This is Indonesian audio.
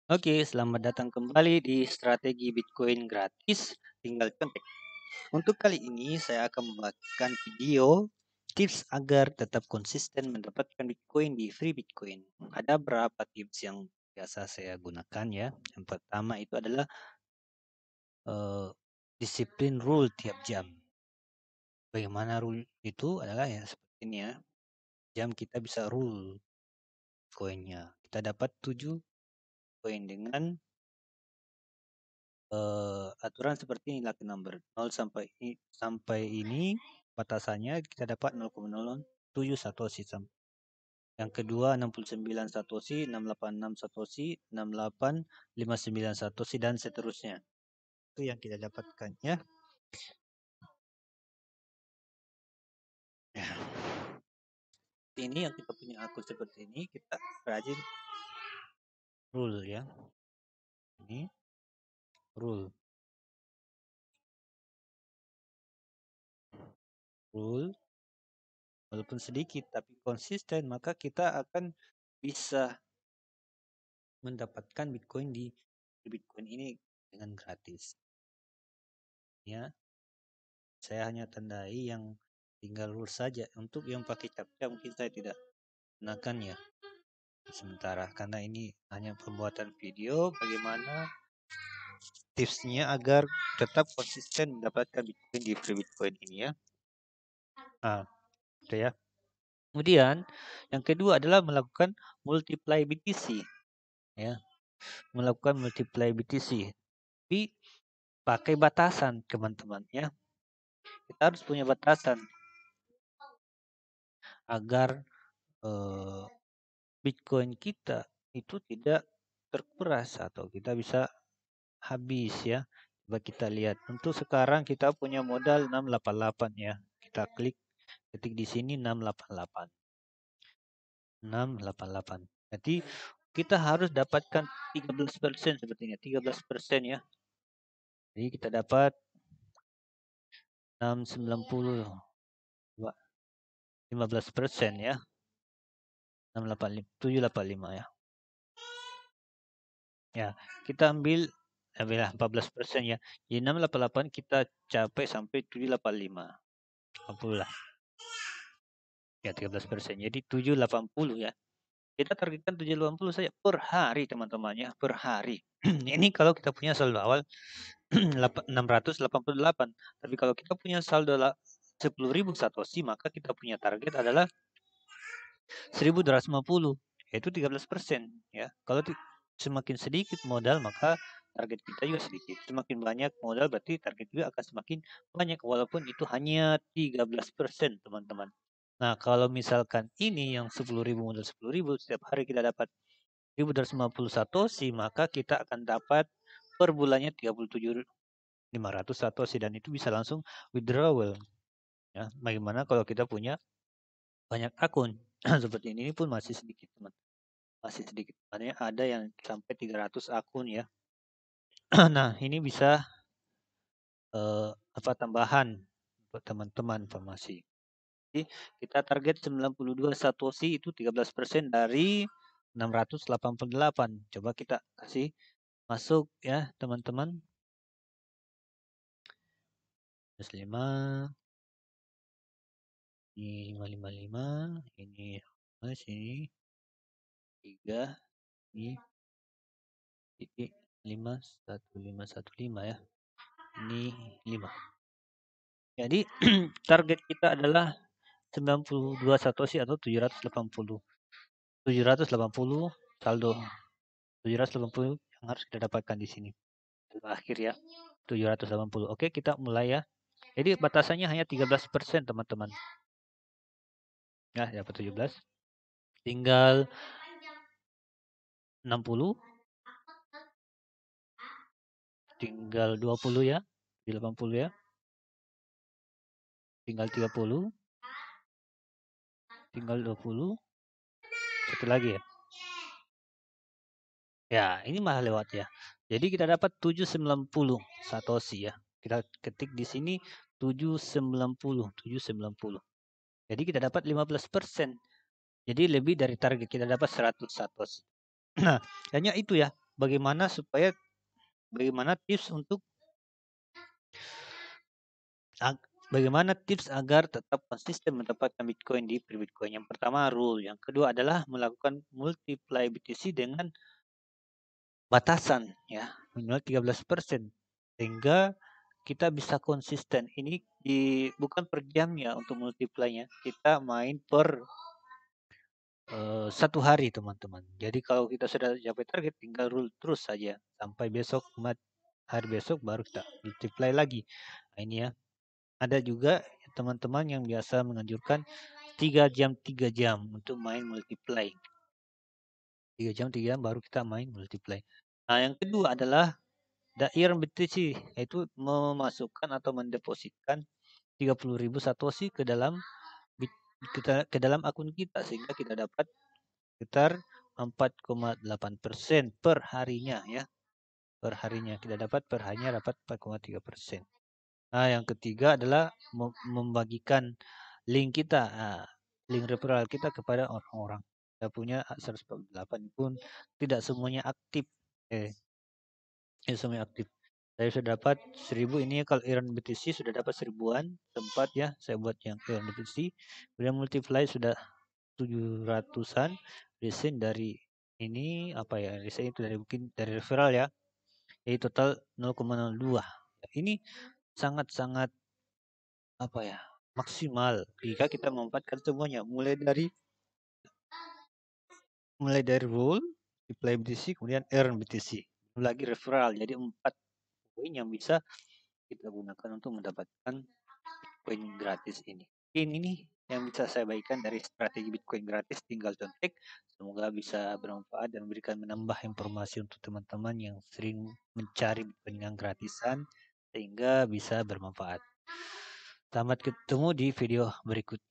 Oke, selamat datang kembali di Strategi Bitcoin Gratis, tinggal contek. Untuk kali ini saya akan membagikan video tips agar tetap konsisten mendapatkan Bitcoin di Free Bitcoin. Ada beberapa tips yang biasa saya gunakan ya. Yang pertama itu adalah disiplin rule tiap jam. Bagaimana rule itu adalah ya seperti ini ya. Jam kita bisa rule koinnya. Kita dapat 7 koin dengan aturan seperti ini lucky number 0 sampai ini batasannya kita dapat 0,007 satoshi. Yang kedua 69 satoshi, 686 satoshi, 6859 satoshi dan seterusnya. Itu yang kita dapatkan ya. Ini yang kita punya akun seperti ini, kita rajin rule ya. Ini rule walaupun sedikit tapi konsisten, maka kita akan bisa mendapatkan Bitcoin di Bitcoin ini dengan gratis. Ya, saya hanya tandai yang tinggal lurus saja. Untuk yang pakai captcha mungkin saya tidak gunakan ya sementara, karena ini hanya pembuatan video bagaimana tipsnya agar tetap konsisten mendapatkan Bitcoin di Free Bitcoin ini ya. Nah, itu ya. Kemudian yang kedua adalah melakukan multiply BTC ya. Melakukan multiply BTC. Tapi pakai batasan teman-teman ya. Kita harus punya batasan agar Bitcoin kita itu tidak terkuras atau kita bisa habis ya. Coba kita lihat. Untuk sekarang kita punya modal 688 ya. Kita ketik di sini 688. 688. Jadi kita harus dapatkan 13% sepertinya, 13% ya. Jadi kita dapat 690 15% ya. 785 ya. Ya, kita ambil 14% ya. Jadi 688 kita capai sampai 785. 80 lah. Ya 13%. Jadi 780 ya. Kita targetkan 780 saja per hari teman-teman ya, per hari. Ini kalau kita punya saldo awal 688. Tapi kalau kita punya saldo 10.000 satoshi, maka kita punya target adalah 1.250, yaitu 13% ya. Kalau semakin sedikit modal maka target kita juga sedikit. Semakin banyak modal berarti target juga akan semakin banyak walaupun itu hanya 13% teman-teman. Nah, kalau misalkan ini yang 10.000 modal 10.000 setiap hari kita dapat 1.250 satoshi, maka kita akan dapat per bulannya 37.500 satoshi dan itu bisa langsung withdrawal. Ya, bagaimana kalau kita punya banyak akun seperti ini pun masih sedikit teman, masih sedikit. Makanya ada yang sampai 300 akun ya. Nah ini bisa tambahan buat teman-teman informasi. Jadi kita target 92 satoshi itu 13% dari 688. Coba kita kasih masuk ya teman-teman. 5 ini 555 ini sini 3 ini titik 51515 ya. Ini 5. Jadi target kita adalah 92 satoshi atau 780 saldo 780 yang harus kita dapatkan di sini. Akhir ya 780. Oke, kita mulai ya. Jadi batasannya hanya 13% teman-teman. Ya, dapat 17. Tinggal 60. Tinggal 20 ya. 80 ya. Tinggal 30. Tinggal 20. Satu lagi ya. Ya, ini malah lewat ya. Jadi kita dapat 790 satoshi ya. Kita ketik di sini 790. Jadi kita dapat 15%. Jadi lebih dari target kita dapat 100 satoshi. Nah, hanya itu ya. bagaimana tips untuk bagaimana tips agar tetap konsisten mendapatkan Bitcoin di Bitcoin. Yang pertama rule, yang kedua adalah melakukan multiply BTC dengan batasan ya minimal 13%, sehingga kita bisa konsisten. Ini bukan per jamnya untuk multiply-nya, kita main per 1 hari teman-teman. Jadi kalau kita sudah capai target, tinggal rule terus saja sampai hari besok baru kita multiply lagi. Nah, ini ya. Ada juga teman-teman yang biasa menganjurkan 3 jam untuk main multiply. 3 jam baru kita main multiply. Nah, yang kedua adalah iron BTC, yaitu memasukkan atau mendepositkan 30.000 satoshi ke dalam akun kita, sehingga kita dapat sekitar 4,8% per harinya ya. Per harinya kita dapat 4,3%. Nah, yang ketiga adalah membagikan link kita, link referral kita kepada orang-orang. Kita punya 148 pun tidak semuanya aktif. Semuanya aktif. Saya sudah dapat 1000 ini kalau Iron BTC sudah dapat 1000-an, sempat ya saya buat yang Iron BTC. Kemudian multiply sudah 700-an. Resign dari ini apa ya? Resign itu mungkin dari referral ya. Jadi total 0,02. Ini sangat-sangat apa ya, maksimal jika kita memanfaatkan semuanya, mulai dari rule, multiply BTC, kemudian earn BTC, lagi referral. Jadi 4 poin yang bisa kita gunakan untuk mendapatkan Bitcoin gratis ini. Ini yang bisa saya bagikan dari strategi Bitcoin gratis, tinggal contek. Semoga bisa bermanfaat dan menambah informasi untuk teman-teman yang sering mencari Bitcoin yang gratisan, sehingga bisa bermanfaat. Selamat ketemu di video berikutnya.